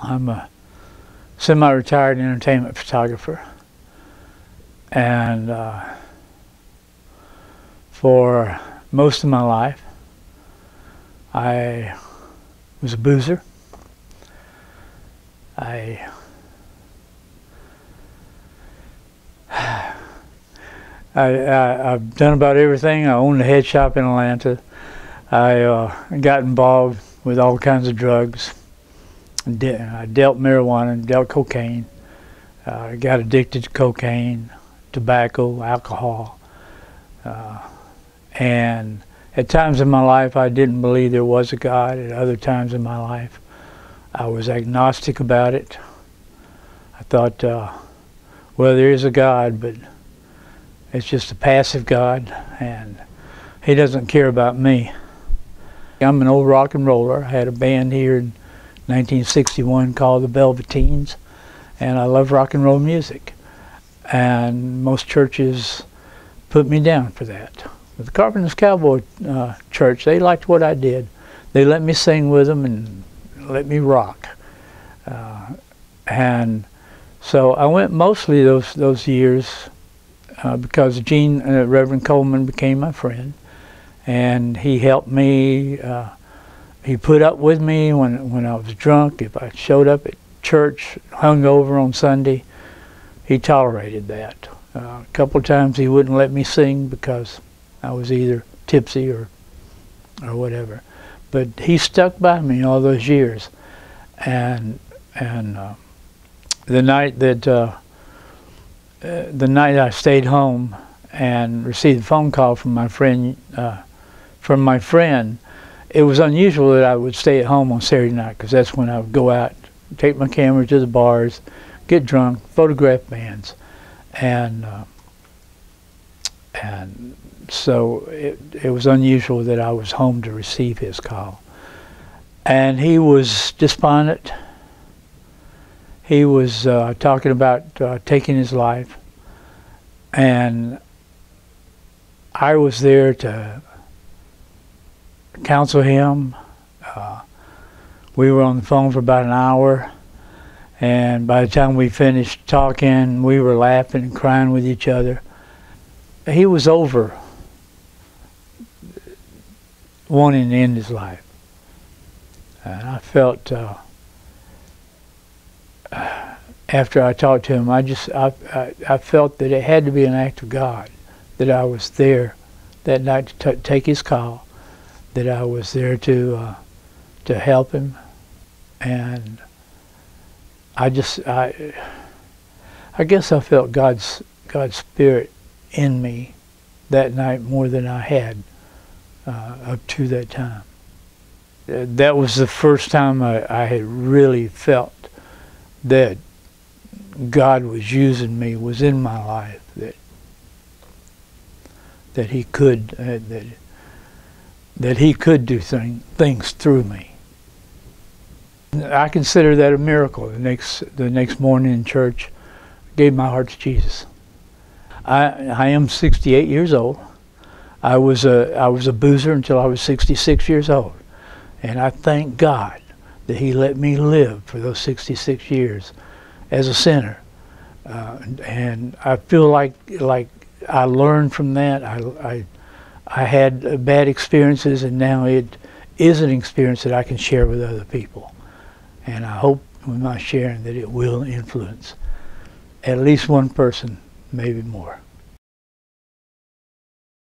I'm a semi-retired entertainment photographer, and for most of my life I was a boozer. I've done about everything. I owned a head shop in Atlanta. I got involved with all kinds of drugs. I dealt marijuana, dealt cocaine. I got addicted to cocaine, tobacco, alcohol. And at times in my life I didn't believe there was a God. At other times in my life I was agnostic about it. I thought, well, there is a God, but it's just a passive God, and He doesn't care about me. I'm an old rock and roller. I had a band here in 1961 called the Velveteens, and I love rock and roll music. And most churches put me down for that. But the Carpenter's Cowboy Church, they liked what I did. They let me sing with them and let me rock. And so I went mostly those years because Reverend Coleman became my friend, and he helped me. He put up with me when I was drunk. If I showed up at church hungover on Sunday, he tolerated that. A couple of times he wouldn't let me sing because I was either tipsy or whatever. But he stuck by me all those years. And the night I stayed home and received a phone call from my friend, it was unusual that I would stay at home on Saturday night, because that's when I would go out, take my camera to the bars, get drunk, photograph bands, and so it was unusual that I was home to receive his call. And he was despondent. He was talking about taking his life, and I was there to counsel him. We were on the phone for about an hour, and by the time we finished talking, we were laughing and crying with each other. He was over wanting to end his life, and I felt after I talked to him, I felt that it had to be an act of God that I was there that night to take his call, that I was there to help him, and I guess I felt God's Spirit in me that night more than I had up to that time. That was the first time I had really felt that God was using me, was in my life, that He could that He could do things through me. I consider that a miracle. The next morning in church, I gave my heart to Jesus. I am 68 years old. I was a boozer until I was 66 years old, and I thank God that He let me live for those 66 years as a sinner. And I feel like I learned from that. I had bad experiences, and now it is an experience that I can share with other people. And I hope with my sharing that it will influence at least one person, maybe more.